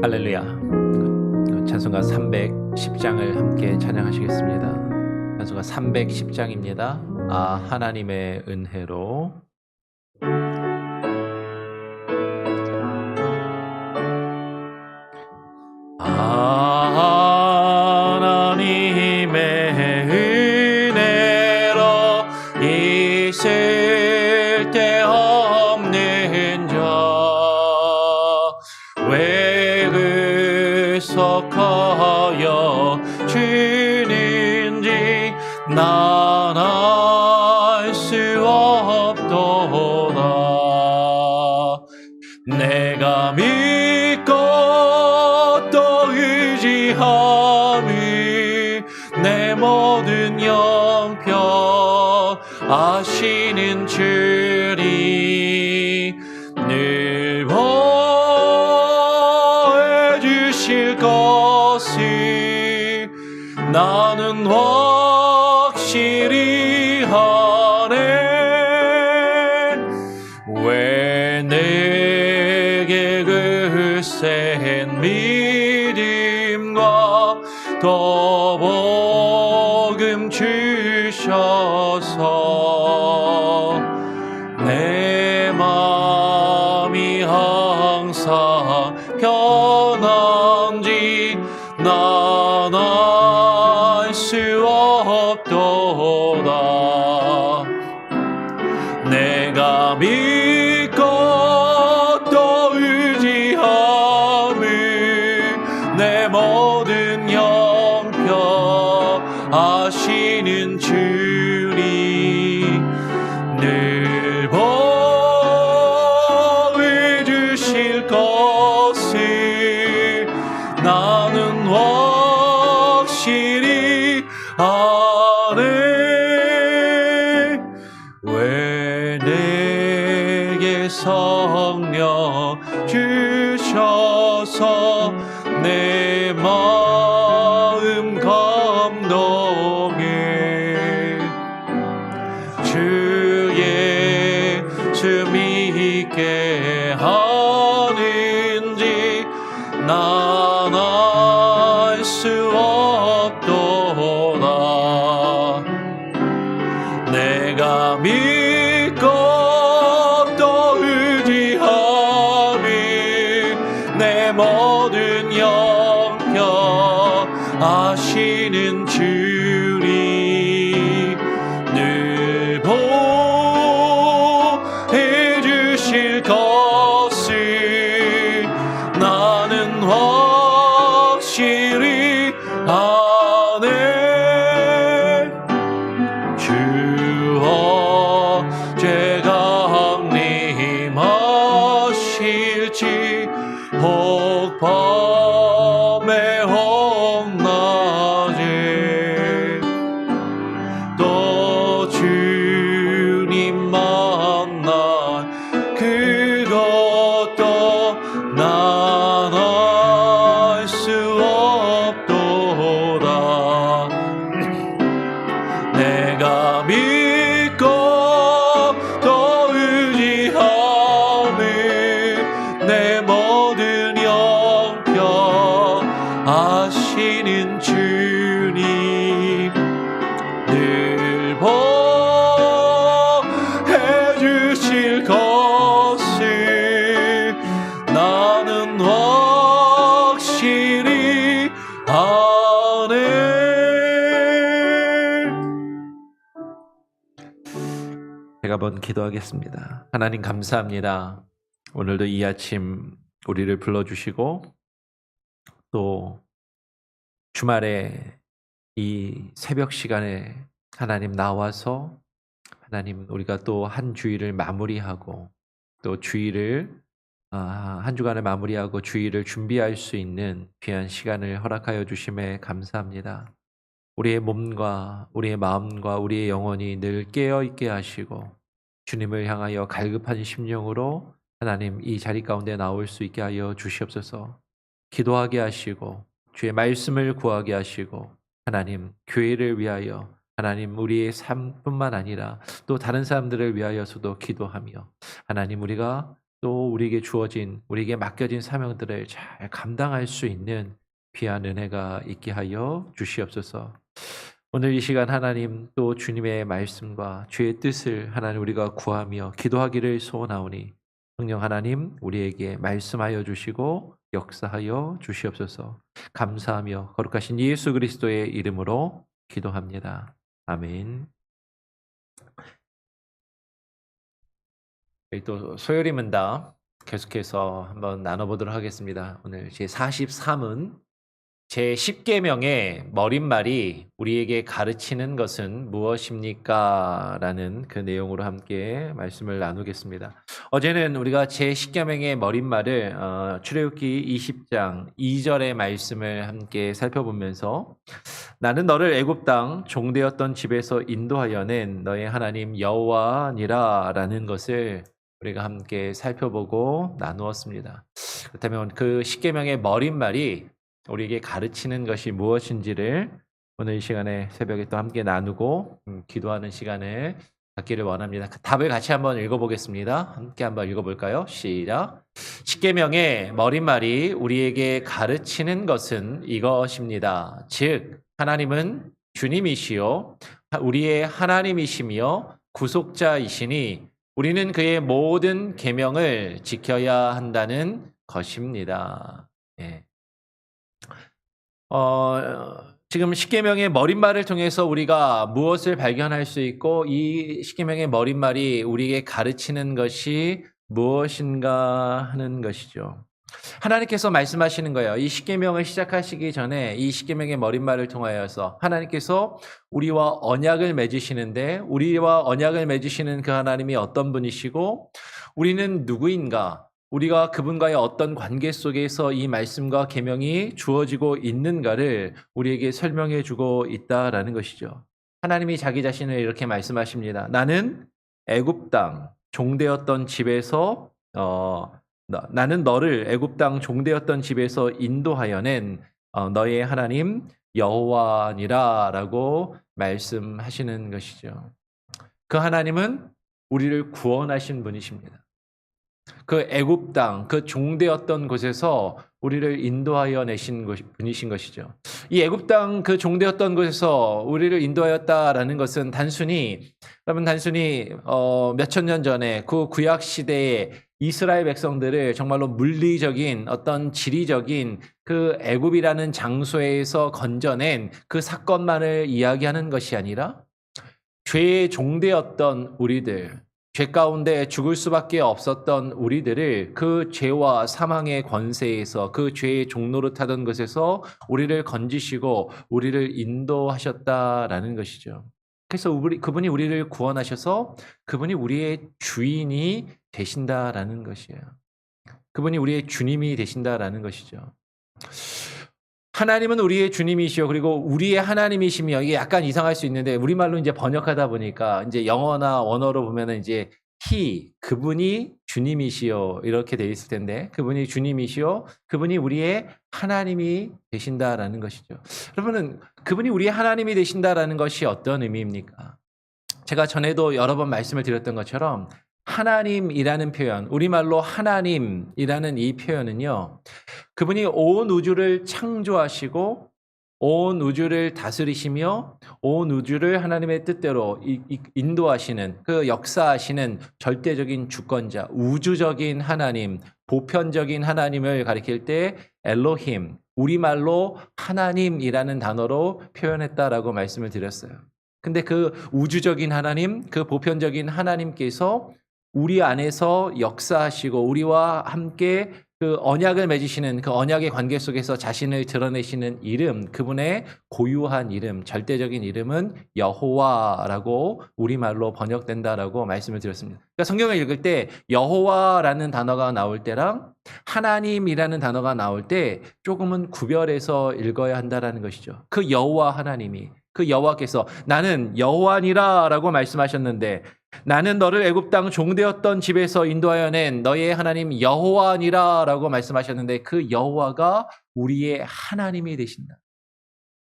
할렐루야. 찬송가 310장을 함께 찬양하시겠습니다. 찬송가 310장입니다. 하나님의 은혜로. 하나님의 은혜로 있을 데 없는 자 왜 그속하여 주는지 난 알 수 없도다. 내가 믿고 또 의지함이 내 모든 영평 아시는 주리 늘 보호해 주실 것을 나는 확실히 하네. 왜 내게 그 센 믿음과 더 복음 주셔서 내 마음이 항상 편한지 난 알 수 없도다. 내가 믿고 또 의지함을 내 모든 영평 아시는 주리 늘 보호해 주실 것을 나는 확실히 아네. 왜 내게 성령 주셔서 내 마음 감동해 주 예수 믿게 하는지 난 알 수 없도다. 내가 믿고 또 의지함이 내 모든 영평 아시는 주리 늘 보호해 주실 것을 나는 확실히 아네. 주 언제가 강림하실지 혹 밤에 혹 낮에 또 주님 만날 그것도 난 알 수 없도다. 내가 믿고 또 의지함을 내 모든 영평 아시는 주님 늘 보호해 주실 것을 나는 확실히 아네. 제가 한번 기도하겠습니다. 하나님 감사합니다. 오늘도 이 아침 우리를 불러주시고 또 주말에 이 새벽 시간에 하나님 나와서 하나님 우리가 또 한 주일을 마무리하고 또 주일을 한 주간을 마무리하고 주일을 준비할 수 있는 귀한 시간을 허락하여 주심에 감사합니다. 우리의 몸과 우리의 마음과 우리의 영혼이 늘 깨어있게 하시고 주님을 향하여 갈급한 심령으로 하나님 이 자리 가운데 나올 수 있게 하여 주시옵소서. 기도하게 하시고 주의 말씀을 구하게 하시고 하나님 교회를 위하여 하나님 우리의 삶뿐만 아니라 또 다른 사람들을 위하여서도 기도하며 하나님 우리가 또 우리에게 주어진, 우리에게 맡겨진 사명들을 잘 감당할 수 있는 귀한 은혜가 있게 하여 주시옵소서. 오늘 이 시간 하나님 또 주님의 말씀과 주의 뜻을 하나님 우리가 구하며 기도하기를 소원하오니 성령 하나님 우리에게 말씀하여 주시고 역사하여 주시옵소서. 감사하며 거룩하신 예수 그리스도의 이름으로 기도합니다. 아멘. 또 소요리 문답 계속해서 한번 나눠보도록 하겠습니다. 오늘 제 43은 제 10계명의 머릿말이 우리에게 가르치는 것은 무엇입니까? 라는 그 내용으로 함께 말씀을 나누겠습니다. 어제는 우리가 제 10계명의 머릿말을 출애굽기 20장 2절의 말씀을 함께 살펴보면서 나는 너를 애굽 땅 종되었던 집에서 인도하여 낸 너의 하나님 여호와니라 라는 것을 우리가 함께 살펴보고 나누었습니다. 그렇다면 그 10계명의 머릿말이 우리에게 가르치는 것이 무엇인지를 오늘 이 시간에 새벽에 또 함께 나누고 기도하는 시간을 갖기를 원합니다. 그 답을 같이 한번 읽어보겠습니다. 함께 한번 읽어볼까요? 시작. 10계명의 머릿말이 우리에게 가르치는 것은 이것입니다. 즉 하나님은 주님이시요 우리의 하나님이시며 구속자이시니 우리는 그의 모든 계명을 지켜야 한다는 것입니다. 예. 지금 십계명의 머릿말을 통해서 우리가 무엇을 발견할 수 있고 이 십계명의 머릿말이 우리에게 가르치는 것이 무엇인가 하는 것이죠. 하나님께서 말씀하시는 거예요. 이 십계명을 시작하시기 전에 이 십계명의 머릿말을 통하여서 하나님께서 우리와 언약을 맺으시는데 우리와 언약을 맺으시는 그 하나님이 어떤 분이시고 우리는 누구인가? 우리가 그분과의 어떤 관계 속에서 이 말씀과 계명이 주어지고 있는가를 우리에게 설명해 주고 있다라는 것이죠. 하나님이 자기 자신을 이렇게 말씀하십니다. 나는 애굽 땅 종되었던 집에서 나는 너를 애굽 땅 종되었던 집에서 인도하여 낸 너의 하나님 여호와니라라고 말씀하시는 것이죠. 그 하나님은 우리를 구원하신 분이십니다. 그 애굽 땅, 그 종되었던 곳에서 우리를 인도하여 내신 분이신 것이죠. 이 애굽 땅 그 종되었던 곳에서 우리를 인도하였다라는 것은 단순히 몇천 년 전에 그 구약 시대에 이스라엘 백성들을 정말로 물리적인 어떤 지리적인 그 애굽이라는 장소에서 건져낸 그 사건만을 이야기하는 것이 아니라 죄의 종되었던 우리들, 죄 가운데 죽을 수밖에 없었던 우리들을 그 죄와 사망의 권세에서 그 죄의 종노릇하던 것에서 우리를 건지시고 우리를 인도하셨다라는 것이죠. 그래서 그분이 우리를 구원하셔서 그분이 우리의 주인이 되신다라는 것이에요. 그분이 우리의 주님이 되신다라는 것이죠. 하나님은 우리의 주님이시요 그리고 우리의 하나님이시며 이게 약간 이상할 수 있는데 우리말로 이제 번역하다 보니까 이제 영어나 원어로 보면은 이제 그분이 주님이시요 이렇게 돼 있을 텐데 그분이 주님이시요 그분이 우리의 하나님이 되신다라는 것이죠. 여러분은 그분이 우리의 하나님이 되신다라는 것이 어떤 의미입니까? 제가 전에도 여러 번 말씀을 드렸던 것처럼 하나님이라는 표현, 우리말로 하나님이라는 이 표현은요, 그분이 온 우주를 창조하시고 온 우주를 다스리시며 온 우주를 하나님의 뜻대로 인도하시는 그 역사하시는 절대적인 주권자, 우주적인 하나님, 보편적인 하나님을 가리킬 때 엘로힘, 우리말로 하나님이라는 단어로 표현했다라고 말씀을 드렸어요. 근데 그 우주적인 하나님, 그 보편적인 하나님께서 우리 안에서 역사하시고 우리와 함께 그 언약을 맺으시는 그 언약의 관계 속에서 자신을 드러내시는 이름, 그분의 고유한 이름, 절대적인 이름은 여호와라고 우리말로 번역된다라고 말씀을 드렸습니다. 그러니까 성경을 읽을 때 여호와라는 단어가 나올 때랑 하나님이라는 단어가 나올 때 조금은 구별해서 읽어야 한다라는 것이죠. 그 여호와 하나님이, 그 여호와께서 나는 여호와니라라고 말씀하셨는데 나는 너를 애굽 땅 종되었던 집에서 인도하여 낸 너의 하나님 여호와니라라고 말씀하셨는데 그 여호와가 우리의 하나님이 되신다.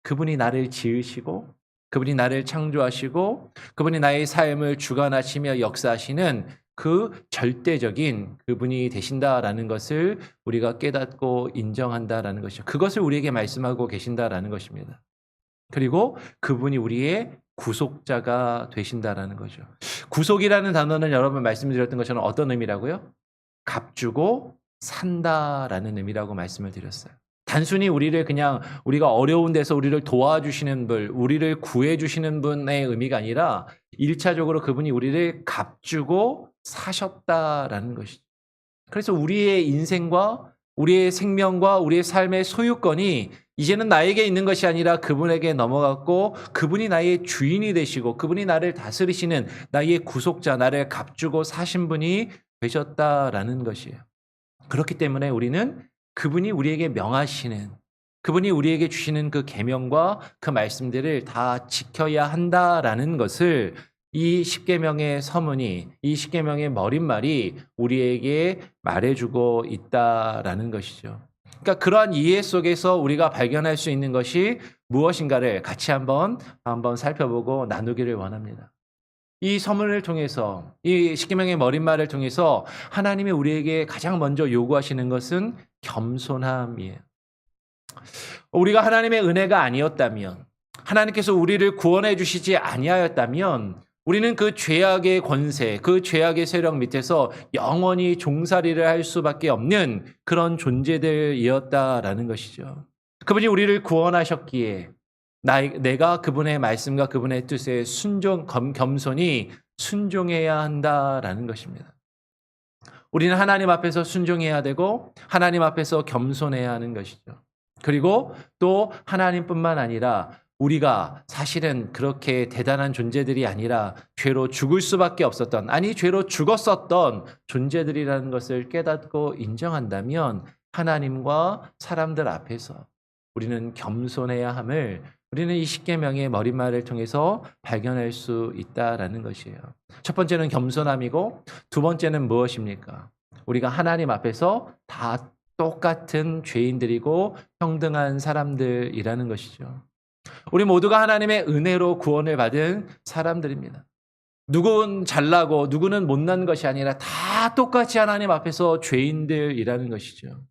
그분이 나를 지으시고 그분이 나를 창조하시고 그분이 나의 삶을 주관하시며 역사하시는 그 절대적인 그분이 되신다라는 것을 우리가 깨닫고 인정한다라는 것이죠. 그것을 우리에게 말씀하고 계신다라는 것입니다. 그리고 그분이 우리의 구속자가 되신다라는 거죠. 구속이라는 단어는 여러분 말씀드렸던 것처럼 어떤 의미라고요? 값주고 산다라는 의미라고 말씀을 드렸어요. 단순히 우리를 그냥 우리가 어려운 데서 우리를 도와주시는 분, 우리를 구해주시는 분의 의미가 아니라 1차적으로 그분이 우리를 값주고 사셨다라는 것이죠. 그래서 우리의 인생과 우리의 생명과 우리의 삶의 소유권이 이제는 나에게 있는 것이 아니라 그분에게 넘어갔고 그분이 나의 주인이 되시고 그분이 나를 다스리시는 나의 구속자, 나를 값주고 사신 분이 되셨다라는 것이에요. 그렇기 때문에 우리는 그분이 우리에게 명하시는, 그분이 우리에게 주시는 그 계명과 그 말씀들을 다 지켜야 한다라는 것을 이 십계명의 서문이, 이 십계명의 머릿말이 우리에게 말해주고 있다라는 것이죠. 그러니까 그러한 이해 속에서 우리가 발견할 수 있는 것이 무엇인가를 같이 한번 살펴보고 나누기를 원합니다. 이 서문을 통해서, 이 십계명의 머릿말을 통해서 하나님이 우리에게 가장 먼저 요구하시는 것은 겸손함이에요. 우리가 하나님의 은혜가 아니었다면, 하나님께서 우리를 구원해 주시지 아니하였다면 우리는 그 죄악의 권세, 그 죄악의 세력 밑에서 영원히 종살이를 할 수밖에 없는 그런 존재들이었다라는 것이죠. 그분이 우리를 구원하셨기에 내가 그분의 말씀과 그분의 뜻에 겸손히 순종해야 한다라는 것입니다. 우리는 하나님 앞에서 순종해야 되고 하나님 앞에서 겸손해야 하는 것이죠. 그리고 또 하나님뿐만 아니라 우리가 사실은 그렇게 대단한 존재들이 아니라 죄로 죽을 수밖에 없었던, 아니 죄로 죽었었던 존재들이라는 것을 깨닫고 인정한다면 하나님과 사람들 앞에서 우리는 겸손해야 함을 우리는 이 십계명의 머릿말을 통해서 발견할 수 있다라는 것이에요. 첫 번째는 겸손함이고 두 번째는 무엇입니까? 우리가 하나님 앞에서 다 똑같은 죄인들이고 평등한 사람들이라는 것이죠. 우리 모두가 하나님의 은혜로 구원을 받은 사람들입니다. 누구는 잘나고 누구는 못난 것이 아니라 다 똑같이 하나님 앞에서 죄인들이라는 것이죠.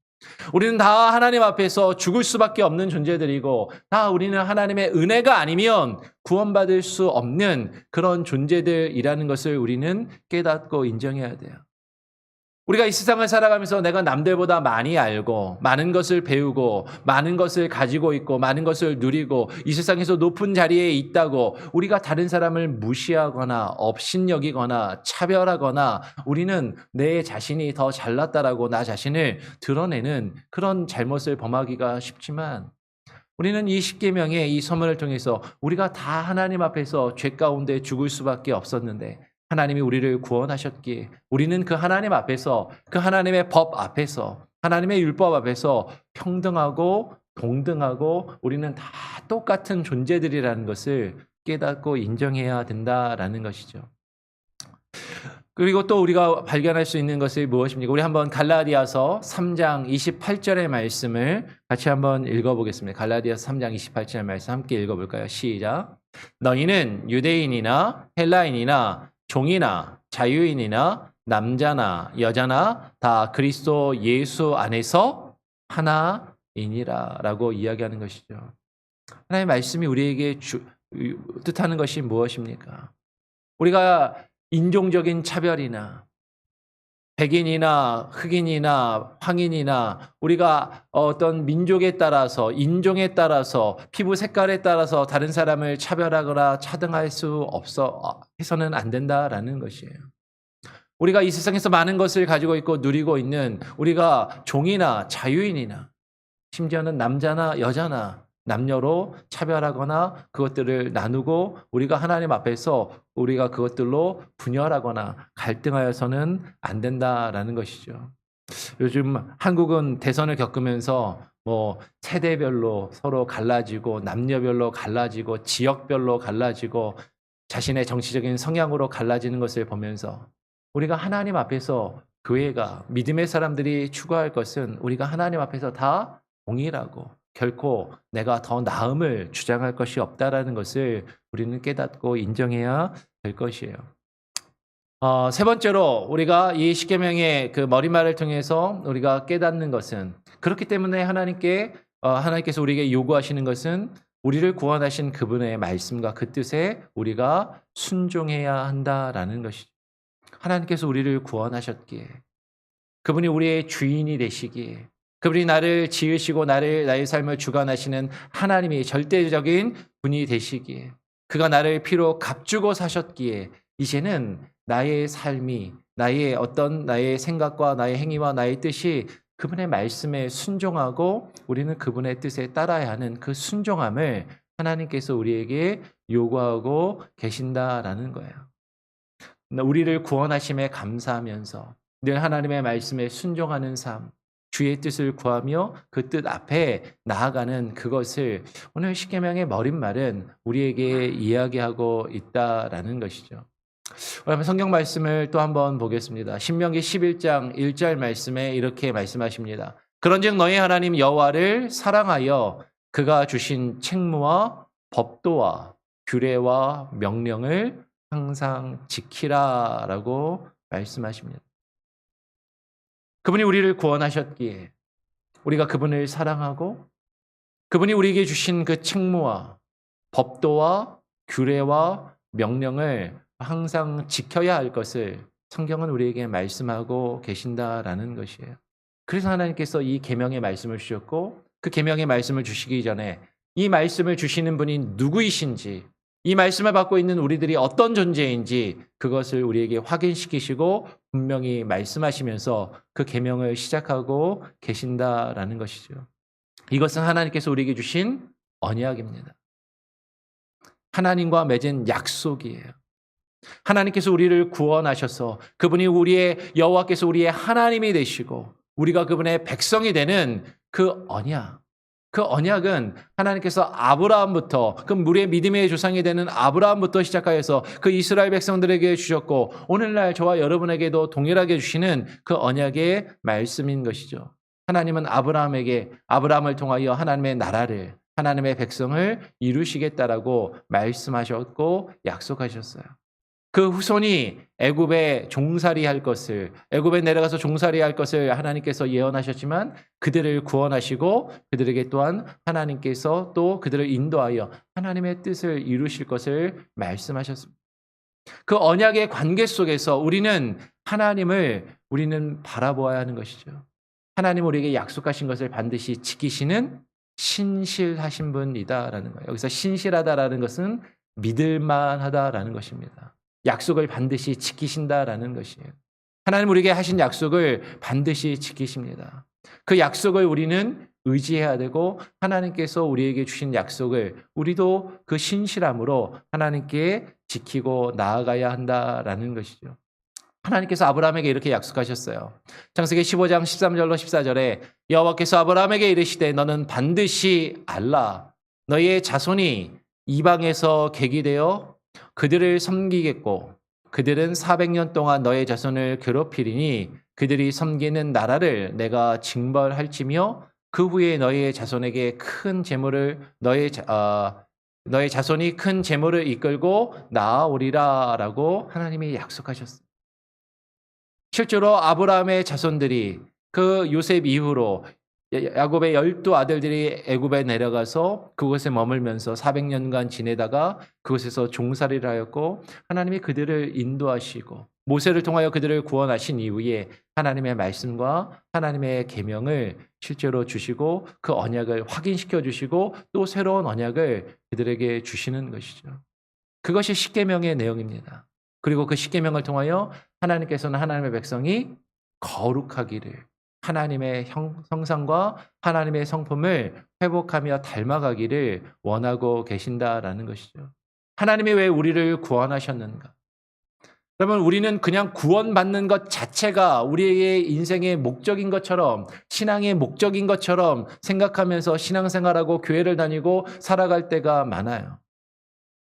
우리는 다 하나님 앞에서 죽을 수밖에 없는 존재들이고 다 우리는 하나님의 은혜가 아니면 구원받을 수 없는 그런 존재들이라는 것을 우리는 깨닫고 인정해야 돼요. 우리가 이 세상을 살아가면서 내가 남들보다 많이 알고 많은 것을 배우고 많은 것을 가지고 있고 많은 것을 누리고 이 세상에서 높은 자리에 있다고 우리가 다른 사람을 무시하거나 업신여기거나 차별하거나 우리는 내 자신이 더 잘났다라고 나 자신을 드러내는 그런 잘못을 범하기가 쉽지만 우리는 이 십계명의 이 서문을 통해서 우리가 다 하나님 앞에서 죄 가운데 죽을 수밖에 없었는데 하나님이 우리를 구원하셨기에 우리는 그 하나님 앞에서 그 하나님의 법 앞에서 하나님의 율법 앞에서 평등하고 동등하고 우리는 다 똑같은 존재들이라는 것을 깨닫고 인정해야 된다라는 것이죠. 그리고 또 우리가 발견할 수 있는 것이 무엇입니까? 우리 한번 갈라디아서 3장 28절의 말씀을 같이 한번 읽어보겠습니다. 갈라디아서 3장 28절의 말씀 함께 읽어볼까요? 시작. 너희는 유대인이나 헬라인이나 종이나 자유인이나 남자나 여자나 다 그리스도 예수 안에서 하나이니라 라고 이야기하는 것이죠. 하나님의 말씀이 우리에게 뜻하는 것이 무엇입니까? 우리가 인종적인 차별이나 백인이나 흑인이나 황인이나 우리가 어떤 민족에 따라서 인종에 따라서 피부 색깔에 따라서 다른 사람을 차별하거나 차등할 수 해서는 안 된다라는 것이에요. 우리가 이 세상에서 많은 것을 가지고 있고 누리고 있는 우리가 종이나 자유인이나 심지어는 남자나 여자나 남녀로 차별하거나 그것들을 나누고 우리가 하나님 앞에서 우리가 그것들로 분열하거나 갈등하여서는 안 된다라는 것이죠. 요즘 한국은 대선을 겪으면서 세대별로 서로 갈라지고 남녀별로 갈라지고 지역별로 갈라지고 자신의 정치적인 성향으로 갈라지는 것을 보면서 우리가 하나님 앞에서 교회가 믿음의 사람들이 추구할 것은 우리가 하나님 앞에서 다 동일하고 결코 내가 더 나음을 주장할 것이 없다라는 것을 우리는 깨닫고 인정해야 될 것이에요. 세 번째로 우리가 이 십계명의 그 머리말을 통해서 우리가 깨닫는 것은 그렇기 때문에 하나님께서 우리에게 요구하시는 것은 우리를 구원하신 그분의 말씀과 그 뜻에 우리가 순종해야 한다라는 것이죠. 하나님께서 우리를 구원하셨기에 그분이 우리의 주인이 되시기에 그분이 나를 지으시고 나의 삶을 주관하시는 하나님이 절대적인 분이 되시기에 그가 나를 피로 값주고 사셨기에 이제는 나의 삶이 나의 생각과 나의 행위와 나의 뜻이 그분의 말씀에 순종하고 우리는 그분의 뜻에 따라야 하는 그 순종함을 하나님께서 우리에게 요구하고 계신다라는 거예요. 우리를 구원하심에 감사하면서 늘 하나님의 말씀에 순종하는 삶, 주의 뜻을 구하며 그 뜻 앞에 나아가는 그것을 오늘 십계명의 머릿말은 우리에게 이야기하고 있다라는 것이죠. 그러면 성경 말씀을 또 한번 보겠습니다. 신명기 11장 1절 말씀에 이렇게 말씀하십니다. 그런즉 너희 하나님 여호와를 사랑하여 그가 주신 책무와 법도와 규례와 명령을 항상 지키라라고 말씀하십니다. 그분이 우리를 구원하셨기에 우리가 그분을 사랑하고 그분이 우리에게 주신 그 책무와 법도와 규례와 명령을 항상 지켜야 할 것을 성경은 우리에게 말씀하고 계신다라는 것이에요. 그래서 하나님께서 이 계명의 말씀을 주셨고 그 계명의 말씀을 주시기 전에 이 말씀을 주시는 분이 누구이신지 이 말씀을 받고 있는 우리들이 어떤 존재인지 그것을 우리에게 확인시키시고 분명히 말씀하시면서 그 계명을 시작하고 계신다라는 것이죠. 이것은 하나님께서 우리에게 주신 언약입니다. 하나님과 맺은 약속이에요. 하나님께서 우리를 구원하셔서 그분이 여호와께서 우리의 하나님이 되시고 우리가 그분의 백성이 되는 그 언약. 그 언약은 하나님께서 아브라함부터 우리의 믿음의 조상이 되는 아브라함부터 시작하여서 그 이스라엘 백성들에게 주셨고 오늘날 저와 여러분에게도 동일하게 주시는 그 언약의 말씀인 것이죠. 하나님은 아브라함을 통하여 하나님의 나라를 하나님의 백성을 이루시겠다라고 말씀하셨고 약속하셨어요. 그 후손이 애굽에 내려가서 종살이 할 것을 하나님께서 예언하셨지만 그들을 구원하시고 그들에게 또한 하나님께서 또 그들을 인도하여 하나님의 뜻을 이루실 것을 말씀하셨습니다. 그 언약의 관계 속에서 우리는 바라보아야 하는 것이죠. 하나님 우리에게 약속하신 것을 반드시 지키시는 신실하신 분이다라는 거예요. 여기서 신실하다라는 것은 믿을만하다라는 것입니다. 약속을 반드시 지키신다라는 것이에요. 하나님 우리에게 하신 약속을 반드시 지키십니다. 그 약속을 우리는 의지해야 되고 하나님께서 우리에게 주신 약속을 우리도 그 신실함으로 하나님께 지키고 나아가야 한다라는 것이죠. 하나님께서 아브라함에게 이렇게 약속하셨어요. 창세기 15장 13절로 14절에 여호와께서 아브라함에게 이르시되 너는 반드시 알라 너희의 자손이 이방에서 객이 되어 그들을 섬기겠고 그들은 400년 동안 너의 자손을 괴롭히리니 그들이 섬기는 나라를 내가 징벌할지며 그 후에 너의 자손에게 너의 자손이 큰 재물을 이끌고 나아오리라라고 하나님이 약속하셨습니다. 실제로 아브라함의 자손들이 그 요셉 이후로 야곱의 12아들들이 애굽에 내려가서 그곳에 머물면서 400년간 지내다가 그곳에서 종살이를 하였고 하나님이 그들을 인도하시고 모세를 통하여 그들을 구원하신 이후에 하나님의 말씀과 하나님의 계명을 실제로 주시고 그 언약을 확인시켜 주시고 또 새로운 언약을 그들에게 주시는 것이죠. 그것이 십계명의 내용입니다. 그리고 그 십계명을 통하여 하나님께서는 하나님의 백성이 거룩하기를 하나님의 형상과 하나님의 성품을 회복하며 닮아가기를 원하고 계신다라는 것이죠. 하나님이 왜 우리를 구원하셨는가? 그러면 우리는 그냥 구원받는 것 자체가 우리의 인생의 목적인 것처럼 신앙의 목적인 것처럼 생각하면서 신앙생활하고 교회를 다니고 살아갈 때가 많아요.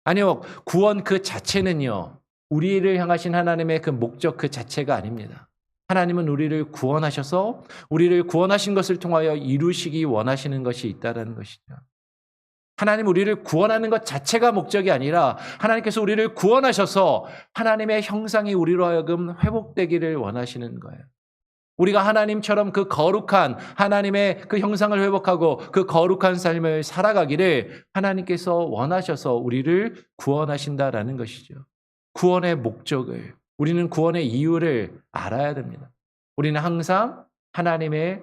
아니요. 구원 그 자체는요. 우리를 향하신 하나님의 그 목적 그 자체가 아닙니다. 하나님은 우리를 구원하셔서 우리를 구원하신 것을 통하여 이루시기 원하시는 것이 있다는 것이죠. 하나님 우리를 구원하는 것 자체가 목적이 아니라 하나님께서 우리를 구원하셔서 하나님의 형상이 우리로 하여금 회복되기를 원하시는 거예요. 우리가 하나님처럼 그 거룩한 하나님의 그 형상을 회복하고 그 거룩한 삶을 살아가기를 하나님께서 원하셔서 우리를 구원하신다라는 것이죠. 구원의 목적을, 우리는 구원의 이유를 알아야 됩니다. 우리는 항상 하나님의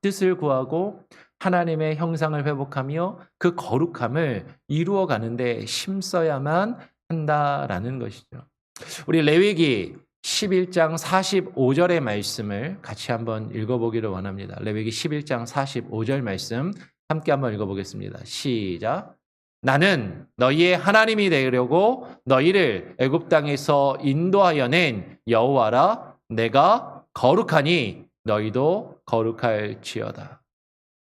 뜻을 구하고 하나님의 형상을 회복하며 그 거룩함을 이루어가는데 힘써야만 한다라는 것이죠. 우리 레위기 11장 45절의 말씀을 같이 한번 읽어보기를 원합니다. 레위기 11장 45절 말씀 함께 한번 읽어보겠습니다. 시작. 나는 너희의 하나님이 되려고 너희를 애굽 땅에서 인도하여 낸 여호와라. 내가 거룩하니 너희도 거룩할지어다.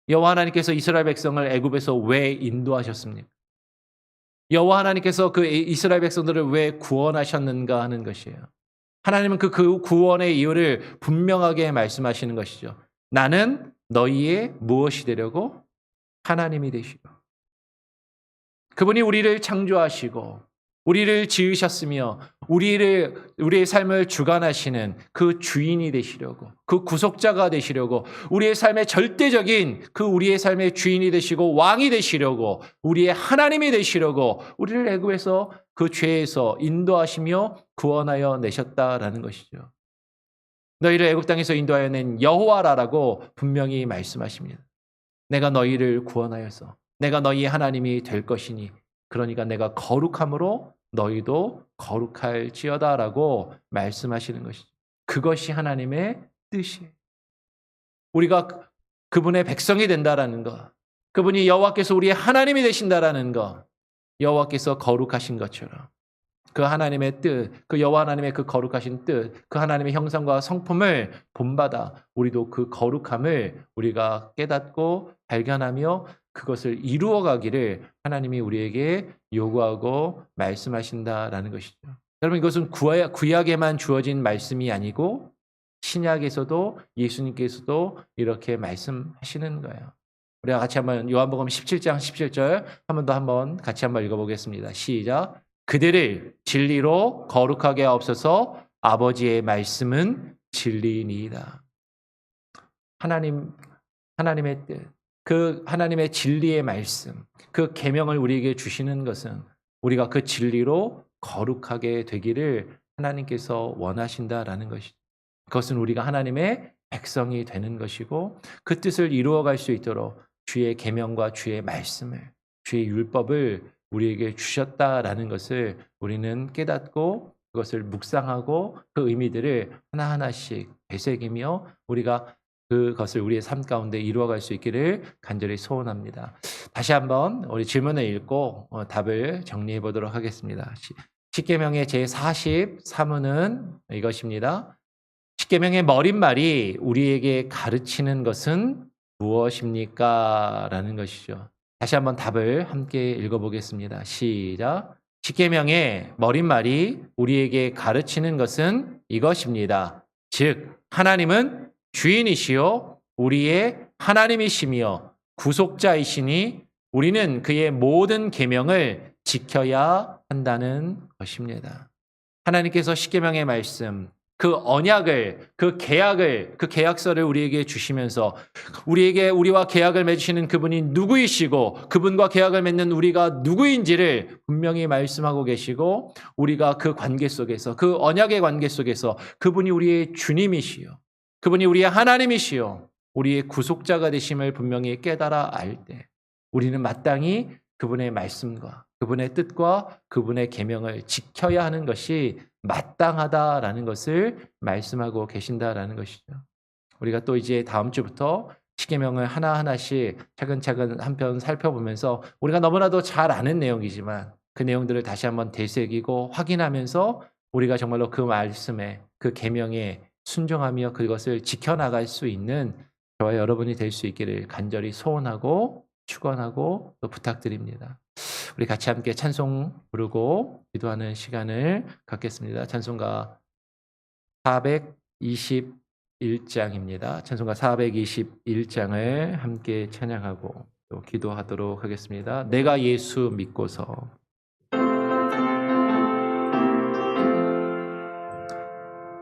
여호와 하나님께서 이스라엘 백성을 애굽에서 왜 인도하셨습니까? 여호와 하나님께서 그 이스라엘 백성들을 왜 구원하셨는가 하는 것이에요. 하나님은 그 구원의 이유를 분명하게 말씀하시는 것이죠. 나는 너희의 무엇이 되려고? 하나님이 되시고. 그분이 우리를 창조하시고 우리를 지으셨으며 우리의 삶을 주관하시는 그 주인이 되시려고, 그 구속자가 되시려고, 우리의 삶의 절대적인 그 우리의 삶의 주인이 되시고 왕이 되시려고, 우리의 하나님이 되시려고 우리를 애굽에서 그 죄에서 인도하시며 구원하여 내셨다라는 것이죠. 너희를 애굽 땅에서 인도하여 낸 여호와라라고 분명히 말씀하십니다. 내가 너희를 구원하여서 내가 너희의 하나님이 될 것이니 그러니까 내가 거룩함으로 너희도 거룩할지어다라고 말씀하시는 것이죠. 그것이 하나님의 뜻이에요. 우리가 그분의 백성이 된다라는 것, 그분이 여호와께서 우리의 하나님이 되신다라는 것, 여호와께서 거룩하신 것처럼 그 하나님의 뜻, 그 여호와 하나님의 그 거룩하신 뜻, 그 하나님의 형상과 성품을 본받아 우리도 그 거룩함을 우리가 깨닫고 발견하며 그것을 이루어가기를 하나님이 우리에게 요구하고 말씀하신다라는 것이죠. 여러분, 이것은 구약에만 주어진 말씀이 아니고 신약에서도 예수님께서도 이렇게 말씀하시는 거예요. 우리가 같이 한번 요한복음 17장 17절 한번 같이 한번 읽어보겠습니다. 시작. 그들을 진리로 거룩하게 하옵소서. 아버지의 말씀은 진리니이다. 하나님의 뜻, 그 하나님의 진리의 말씀, 그 계명을 우리에게 주시는 것은 우리가 그 진리로 거룩하게 되기를 하나님께서 원하신다라는 것이죠. 그것은 우리가 하나님의 백성이 되는 것이고 그 뜻을 이루어갈 수 있도록 주의 계명과 주의 말씀을, 주의 율법을 우리에게 주셨다라는 것을 우리는 깨닫고 그것을 묵상하고 그 의미들을 하나하나씩 되새기며 우리가 그것을 우리의 삶 가운데 이루어갈 수 있기를 간절히 소원합니다. 다시 한번 우리 질문을 읽고 답을 정리해 보도록 하겠습니다. 십계명의 제43호는 이것입니다. 십계명의 머릿말이 우리에게 가르치는 것은 무엇입니까? 라는 것이죠. 다시 한번 답을 함께 읽어보겠습니다. 시작. 십계명의 머릿말이 우리에게 가르치는 것은 이것입니다. 즉 하나님은 주인이시요 우리의 하나님이시며 구속자이시니 우리는 그의 모든 계명을 지켜야 한다는 것입니다. 하나님께서 십계명의 말씀, 그 언약을, 그 계약을, 그 계약서를 우리에게 주시면서 우리와 계약을 맺으시는 그분이 누구이시고 그분과 계약을 맺는 우리가 누구인지를 분명히 말씀하고 계시고 우리가 그 관계 속에서, 그 언약의 관계 속에서 그분이 우리의 주님이시요 그분이 우리의 하나님이시요 우리의 구속자가 되심을 분명히 깨달아 알 때 우리는 마땅히 그분의 말씀과 그분의 뜻과 그분의 계명을 지켜야 하는 것이 마땅하다라는 것을 말씀하고 계신다라는 것이죠. 우리가 또 이제 다음 주부터 십계명을 하나하나씩 차근차근 한편 살펴보면서 우리가 너무나도 잘 아는 내용이지만 그 내용들을 다시 한번 되새기고 확인하면서 우리가 정말로 그 말씀에, 그 계명에 순종하며 그것을 지켜나갈 수 있는 저와 여러분이 될 수 있기를 간절히 소원하고 축원하고 또 부탁드립니다. 우리 같이 함께 찬송 부르고 기도하는 시간을 갖겠습니다. 찬송가 421장입니다. 찬송가 421장을 함께 찬양하고 또 기도하도록 하겠습니다. 내가 예수 믿고서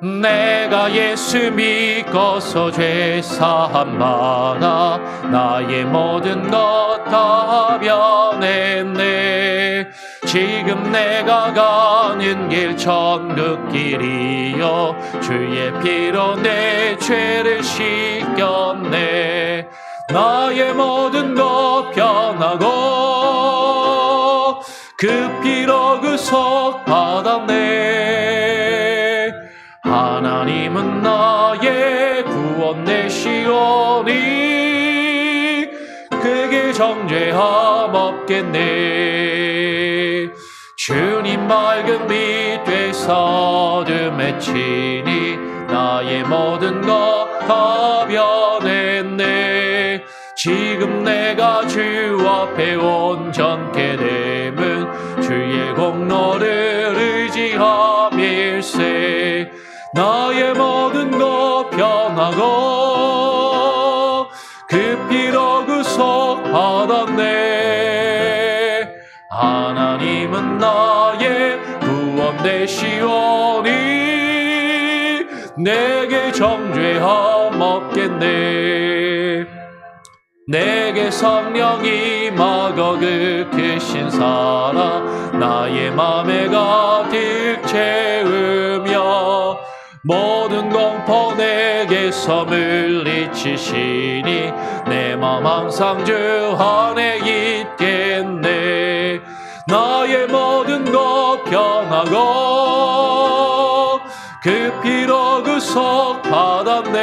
내가 예수 믿고서 죄사함 받아 나의 모든 것 다 변했네. 지금 내가 가는 길 천국길이요 주의 피로 내 죄를 씻겼네. 나의 모든 것 변하고 그 피로 구속 받았네. 하나님은 나의 구원 되시오니 그게 정죄함 없겠네. 주님 맑은 빛 되사 어둠에 치니 나의 모든 것 다 변했네. 지금 내가 주 앞에 온전케 됨은 주의 공로를 의지함일세. 나의 모든 것 변하고 그 피로 구속 받았네. 하나님은 나의 구원 되시오니 내게 정죄함 없겠네. 내게 성령이 임하고 그 크신 사랑 나의 맘에 가득 채우며 모든 공포 내게서 물리치시니 내 맘 항상 주 안에 있겠네. 나의 모든 것 변하고 그 피로 구속 받았네.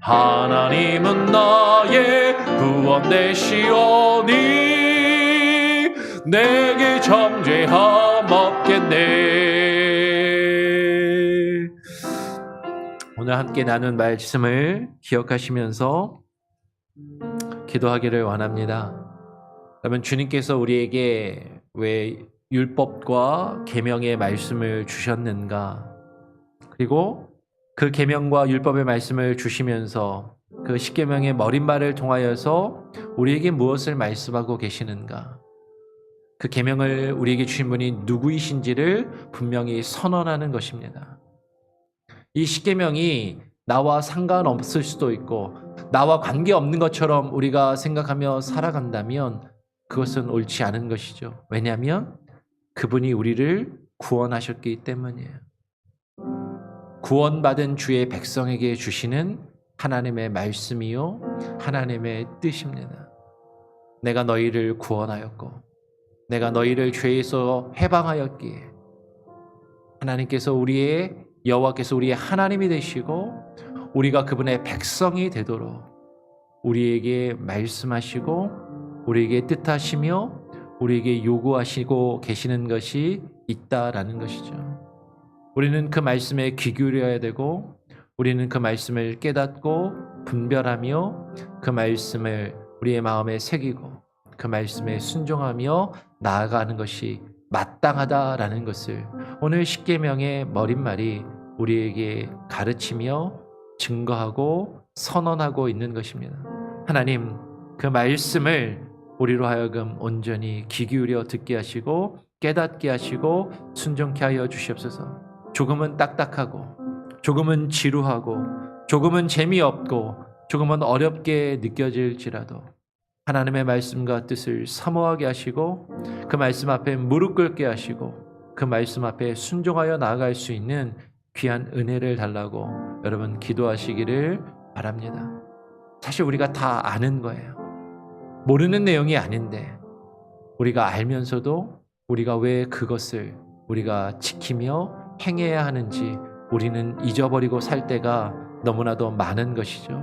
하나님은 나의 구원 되시오니 내게 정죄함 없겠네. 오늘 함께 나눈 말씀을 기억하시면서 기도하기를 원합니다. 그러면 주님께서 우리에게 왜 율법과 계명의 말씀을 주셨는가? 그리고 그 계명과 율법의 말씀을 주시면서 그 십계명의 머릿말을 통하여서 우리에게 무엇을 말씀하고 계시는가? 그 계명을 우리에게 주신 분이 누구이신지를 분명히 선언하는 것입니다. 이 십계명이 나와 상관없을 수도 있고 나와 관계없는 것처럼 우리가 생각하며 살아간다면 그것은 옳지 않은 것이죠. 왜냐하면 그분이 우리를 구원하셨기 때문이에요. 구원받은 주의 백성에게 주시는 하나님의 말씀이요 하나님의 뜻입니다. 내가 너희를 구원하였고 내가 너희를 죄에서 해방하였기에 하나님께서 여호와께서 우리의 하나님이 되시고 우리가 그분의 백성이 되도록 우리에게 말씀하시고 우리에게 뜻하시며 우리에게 요구하시고 계시는 것이 있다라는 것이죠. 우리는 그 말씀에 귀 기울여야 되고 우리는 그 말씀을 깨닫고 분별하며 그 말씀을 우리의 마음에 새기고 그 말씀에 순종하며 나아가는 것이 마땅하다라는 것을 오늘 십계명의 머릿말이 우리에게 가르치며 증거하고 선언하고 있는 것입니다. 하나님, 그 말씀을 우리로 하여금 온전히 귀 기울여 듣게 하시고 깨닫게 하시고 순종케 하여 주시옵소서. 조금은 딱딱하고 조금은 지루하고 조금은 재미없고 조금은 어렵게 느껴질지라도 하나님의 말씀과 뜻을 사모하게 하시고 그 말씀 앞에 무릎 꿇게 하시고 그 말씀 앞에 순종하여 나아갈 수 있는 귀한 은혜를 달라고 여러분 기도하시기를 바랍니다. 사실 우리가 다 아는 거예요. 모르는 내용이 아닌데 우리가 알면서도 우리가 왜 그것을 우리가 지키며 행해야 하는지 우리는 잊어버리고 살 때가 너무나도 많은 것이죠.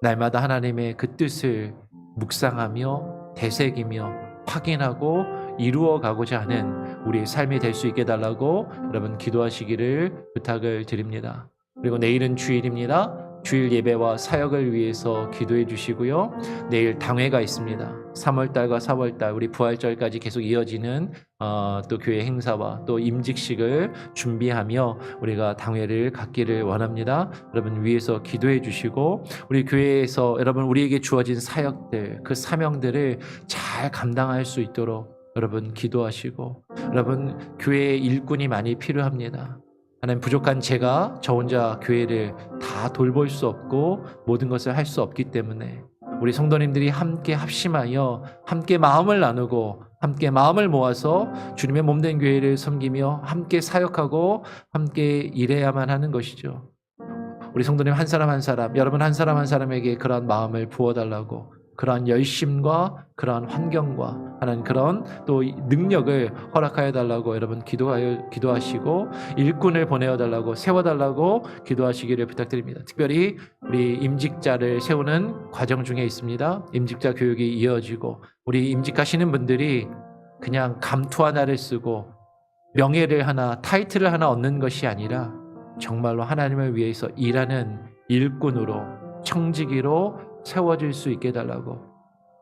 날마다 하나님의 그 뜻을 묵상하며 되새기며 확인하고 이루어가고자 하는 우리의 삶이 될 수 있게 달라고 여러분 기도하시기를 부탁을 드립니다. 그리고 내일은 주일입니다. 주일 예배와 사역을 위해서 기도해 주시고요. 내일 당회가 있습니다. 3월달과 4월달 우리 부활절까지 계속 이어지는 또 교회 행사와 또 임직식을 준비하며 우리가 당회를 갖기를 원합니다. 여러분 위해서 기도해 주시고 우리 교회에서 여러분 우리에게 주어진 사역들 그 사명들을 잘 감당할 수 있도록 여러분 기도하시고 여러분 교회에 일꾼이 많이 필요합니다. 하나님 부족한 제가 저 혼자 교회를 다 돌볼 수 없고 모든 것을 할 수 없기 때문에 우리 성도님들이 함께 합심하여 함께 마음을 나누고 함께 마음을 모아서 주님의 몸된 교회를 섬기며 함께 사역하고 함께 일해야만 하는 것이죠. 우리 성도님 한 사람 한 사람 여러분 한 사람 한 사람에게 그러한 마음을 부어달라고 그러한 열심과 그러한 환경과 하나님 그런 또 능력을 허락하여 달라고 여러분 기도하시고 일꾼을 보내어 달라고 세워 달라고 기도하시기를 부탁드립니다. 특별히 우리 임직자를 세우는 과정 중에 있습니다. 임직자 교육이 이어지고 우리 임직하시는 분들이 그냥 감투 하나를 쓰고 명예를 하나 타이틀을 하나 얻는 것이 아니라 정말로 하나님을 위해서 일하는 일꾼으로 청지기로 세워질 수 있게 해달라고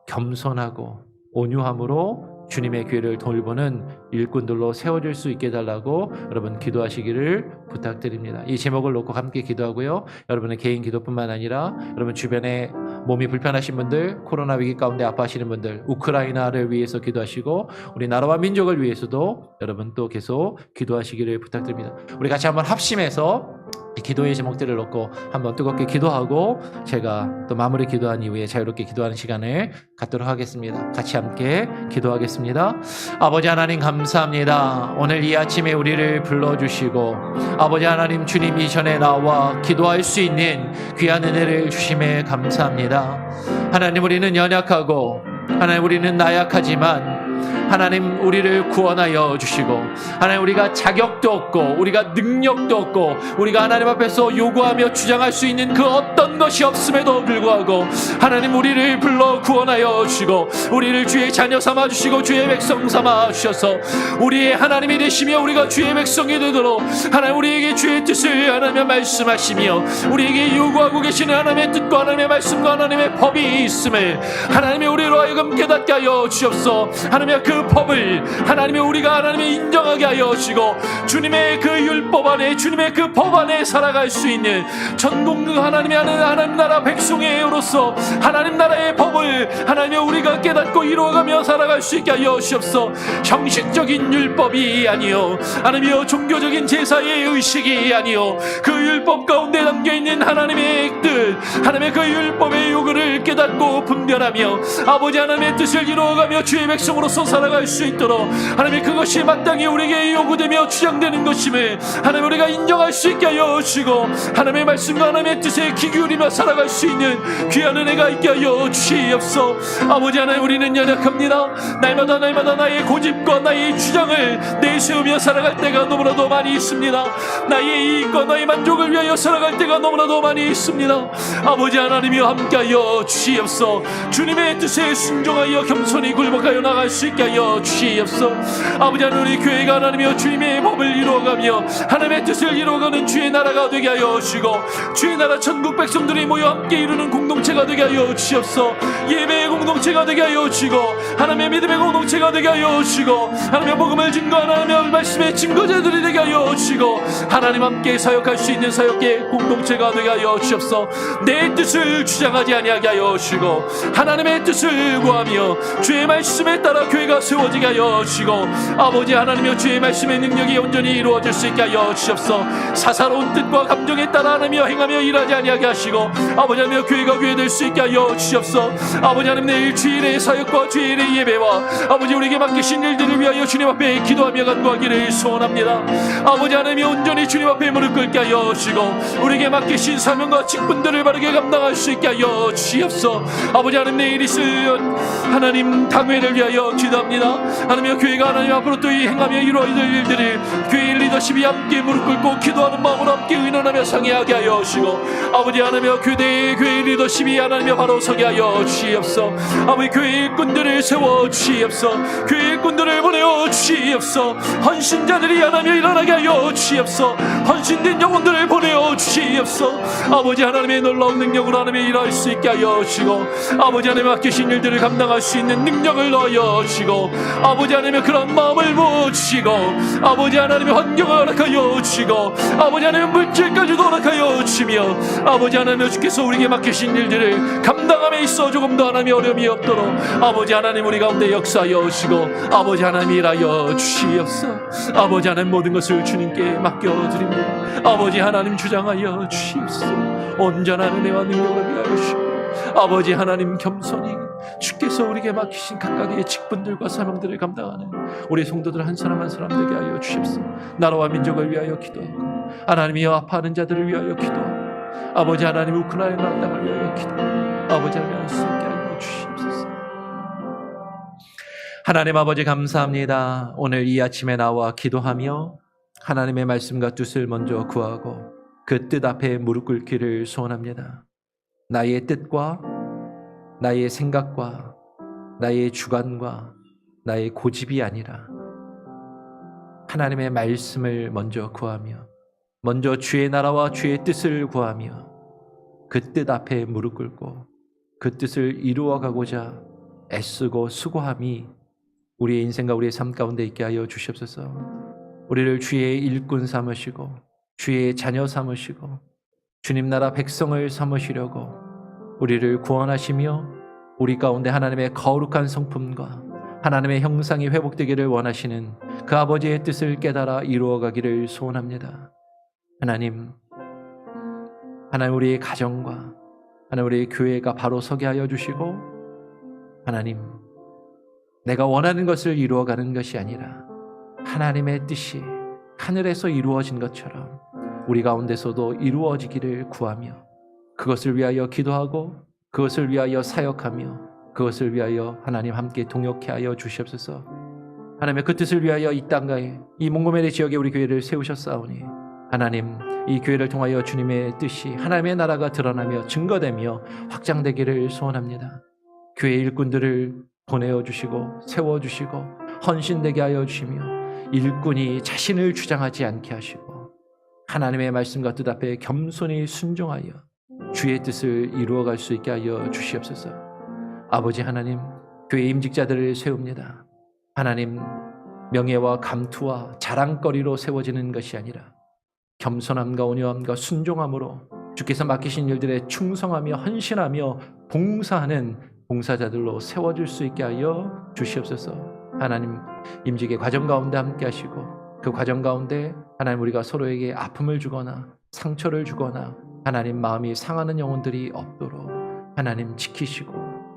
겸손하고 온유함으로 주님의 교회를 돌보는 일꾼들로 세워질 수 있게 해달라고 여러분 기도하시기를 부탁드립니다. 이 제목을 놓고 함께 기도하고요. 여러분의 개인 기도뿐만 아니라 여러분 주변에 몸이 불편하신 분들, 코로나 위기 가운데 아파하시는 분들, 우크라이나를 위해서 기도하시고 우리 나라와 민족을 위해서도 여러분 또 계속 기도하시기를 부탁드립니다. 우리 같이 한번 합심해서 기도의 제목들을 놓고 한번 뜨겁게 기도하고 제가 또 마무리 기도한 이후에 자유롭게 기도하는 시간을 갖도록 하겠습니다. 같이 함께 기도하겠습니다. 아버지 하나님 감사합니다. 오늘 이 아침에 우리를 불러주시고 아버지 하나님 주님 이전에 나와 기도할 수 있는 귀한 은혜를 주심에 감사합니다. 하나님 우리는 연약하고 하나님 우리는 나약하지만 하나님 우리를 구원하여 주시고 하나님 우리가 자격도 없고 우리가 능력도 없고 우리가 하나님 앞에서 요구하며 주장할 수 있는 그 어떤 것이 없음에도 불구하고 하나님 우리를 불러 구원하여 주시고 우리를 주의 자녀 삼아 주시고 주의 백성 삼아 주셔서 우리의 하나님이 되시며 우리가 주의 백성이 되도록 하나님 우리에게 주의 뜻을 하나님 말씀하시며 우리에게 요구하고 계시는 하나님의 뜻과 하나님의 말씀과 하나님의 법이 있음을 하나님의 우리로 하여금 깨닫게 하여 주옵소서. 하나님의 그 법을 하나님의 우리가 하나님의 인정하게 하여 주시고 주님의 그 율법 안에 주님의 그 법 안에 살아갈 수 있는 전국 하나님의 하나님 나라 백성으로서 하나님 나라의 법을 하나님의 우리가 깨닫고 이루어가며 살아갈 수 있게 하여 주옵소서. 형식적인 율법이 아니요 하나님이여 종교적인 제사의 의식이 아니요 그 율법 가운데 담겨있는 하나님의 뜻 하나님의 그 율법의 요구를 깨닫고 분별하며 아버지 하나님의 뜻을 이루어가며 주의 백성으로서 살아갈 수 있도록 하나님 그것이 마땅히 우리에게 요구되며 주장되는 것임을 하나님 우리가 인정할 수 있게 하여 주시고 하나님의 말씀과 하나님의 뜻에 귀 기울이며 살아갈 수 있는 귀한 은혜가 있게 하여 주시옵소서. 아버지 하나님 우리는 연약합니다. 날마다 나의 고집과 나의 주장을 내세우며 살아갈 때가 너무나도 많이 있습니다. 나의 이익과 나의 만족을 위하여 살아갈 때가 너무나도 많이 있습니다. 아버지 하나님이여 함께하여 주시옵소서. 주님의 뜻에 순종하여 겸손히 굴복하여 나갈 수 있게 하여 주시옵소서. 아버지 하나님 우리 교회가 하나님이여 주님의 법을 이루어가며 하나님의 뜻을 이루어가는 주의 나라가 되게 하여 주시고 주의 나라 천국 백성들이 모여 함께 이루는 공동체가 되게 하여 주시옵소서. 예배의 공동체가 되게 하여 주시고 하나님의 믿음의 공동체가 되게 하여 주시고 하나님의 복음을 증거하는 하나님의 말씀의 증거자들이 되게 하여 주시고 하나님 함께 사역할 수 있는 사역의 공동체가 되게 하여 주시옵소서. 내 뜻을 주장하지 아니하게 하여 주시고 하나님의 뜻을 구하며 주의 말씀에 따라 교회가 세워지게 하여 주시고 아버지 하나님이여 주의 말씀의 능력이 온전히 이루어질 수 있게 하여 주시옵소서. 사사로운 뜻과 감정에 따라 하나님이여 행하며 일하지 아니하게 하시고 아버지 하나님이여 교회가 교회될 수 있게 하여 주시옵소서. 아버지 하나님 내일 주일의 사역과 주일의 예배와 아버지 우리에게 맡기신 일들을 위하여 주님 앞에 기도하며 간구하기를 소원합니다. 아버지 하나님이 온전히 주님 앞에 무릎 꿇게 하여 주시고 우리에게 맡기신 사명과 직분들을 바르게 감당할 수 있게 하여 주시옵소서. 아버지 하나님 내일 있을 하나님 당회를 위하여 기도합니다. 하나님의 교회가 하나님 앞으로 또 이 행하며 이루어질 일들이 교회의 리더십이 함께 무릎 꿇고 기도하는 마음으로 함께 의논하며 상의하게 하여 주시고, 아버지 하나님의 교회의 리더십이 하나님의 바로 서게 하여 주시옵소서. 아버지 교회의 일꾼들을 세워 주시옵소서. 교회의 일꾼들을 보내어 주시옵소서. 헌신자들이 하나님의 일어나게 하여 주시옵소서. 헌신된 영혼들을 보내어 주시옵소서. 아버지 하나님의 놀라운 능력으로 하나님의 일할 수 있게 하여 주시고, 아버지 하나님 맡기신 일들을 감당할 수 있는 능력을 넣어 주시고, 아버지 하나님의 그런 마음을 부어주시고, 아버지 하나님의 환경을 허락하여 주시고, 아버지 하나님의 물질까지도 허락하여 주시며, 아버지 하나님 주께서 우리에게 맡기신 일들을 감당함에 있어 조금 더 하나님의 어려움이 없도록 아버지 하나님 우리 가운데 역사하여 주시고, 아버지 하나님 일하여 주시옵소서. 아버지 하나님 모든 것을 주님께 맡겨드립니다. 아버지 하나님 주장하여 주시옵소서. 온전한 은혜와 능력을 위하여 주시고, 아버지 하나님 겸손히 주께서 우리에게 맡기신 각각의 직분들과 사명들을 감당하는 우리 성도들 한 사람 한 사람 되게 하여 주십시오. 나라와 민족을 위하여 기도하고, 하나님이여 아파하는 자들을 위하여 기도하고, 아버지 하나님 우크라이나 땅을 위하여 기도하고, 아버지 하나님 할 수 있게 하여 주십시오. 하나님 아버지 감사합니다. 오늘 이 아침에 나와 기도하며 하나님의 말씀과 뜻을 먼저 구하고 그 뜻 앞에 무릎 꿇기를 소원합니다. 나의 뜻과 나의 생각과 나의 주관과 나의 고집이 아니라 하나님의 말씀을 먼저 구하며, 먼저 주의 나라와 주의 뜻을 구하며 그 뜻 앞에 무릎 꿇고 그 뜻을 이루어가고자 애쓰고 수고함이 우리의 인생과 우리의 삶 가운데 있게 하여 주시옵소서. 우리를 주의 일꾼 삼으시고 주의 자녀 삼으시고 주님 나라 백성을 삼으시려고 우리를 구원하시며 우리 가운데 하나님의 거룩한 성품과 하나님의 형상이 회복되기를 원하시는 그 아버지의 뜻을 깨달아 이루어가기를 소원합니다. 하나님 우리의 가정과 하나님 우리의 교회가 바로 서게 하여 주시고, 하나님 내가 원하는 것을 이루어가는 것이 아니라 하나님의 뜻이 하늘에서 이루어진 것처럼 우리 가운데서도 이루어지기를 구하며 그것을 위하여 기도하고 그것을 위하여 사역하며 그것을 위하여 하나님 함께 동역해 하여 주시옵소서. 하나님의 그 뜻을 위하여 이 땅가에 이 몽고메리 지역에 우리 교회를 세우셨사오니 하나님 이 교회를 통하여 주님의 뜻이 하나님의 나라가 드러나며 증거되며 확장되기를 소원합니다. 교회 일꾼들을 보내어 주시고 세워주시고 헌신되게 하여 주시며 일꾼이 자신을 주장하지 않게 하시고 하나님의 말씀과 뜻 앞에 겸손히 순종하여 주의 뜻을 이루어갈 수 있게 하여 주시옵소서. 아버지 하나님 교회 임직자들을 세웁니다. 하나님 명예와 감투와 자랑거리로 세워지는 것이 아니라 겸손함과 온유함과 순종함으로 주께서 맡기신 일들에 충성하며 헌신하며 봉사하는 봉사자들로 세워질 수 있게 하여 주시옵소서. 하나님 임직의 과정 가운데 함께 하시고 그 과정 가운데 하나님 우리가 서로에게 아픔을 주거나 상처를 주거나 하나님 마음이 상하는 영혼들이 없도록 하나님 지키시고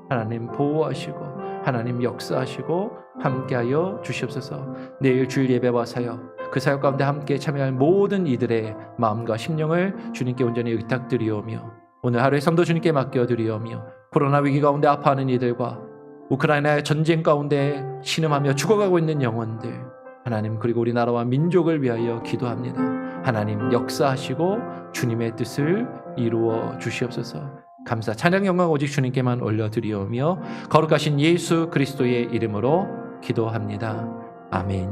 하나님 보호하시고 하나님 역사하시고 함께하여 주시옵소서. 내일 주일 예배와 사역 그 사역 가운데 함께 참여할 모든 이들의 마음과 심령을 주님께 온전히 의탁드리오며 오늘 하루의 삶도 주님께 맡겨드리오며 코로나 위기 가운데 아파하는 이들과 우크라이나의 전쟁 가운데 신음하며 죽어가고 있는 영혼들 하나님 그리고 우리나라와 민족을 위하여 기도합니다. 하나님 역사하시고 주님의 뜻을 이루어 주시옵소서. 감사 찬양 영광 오직 주님께만 올려드리오며 거룩하신 예수 그리스도의 이름으로 기도합니다. 아멘.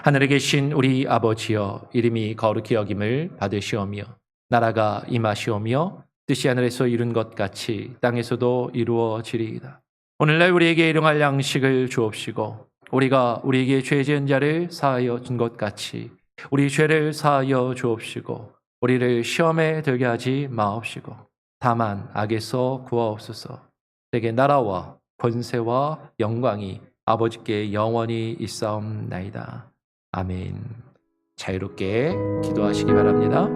하늘에 계신 우리 아버지여 이름이 거룩히 여김을 받으시오며 나라가 임하시오며 뜻이 하늘에서 이룬 것 같이 땅에서도 이루어지리이다. 오늘날 우리에게 일용할 양식을 주옵시고 우리가 우리에게 죄 지은 자를 사하여 준 것 같이 우리 죄를 사하여 주옵시고 우리를 시험에 들게 하지 마옵시고 다만 악에서 구하옵소서. 내게 나라와 권세와 영광이 아버지께 영원히 있사옵나이다. 아멘. 자유롭게 기도하시기 바랍니다.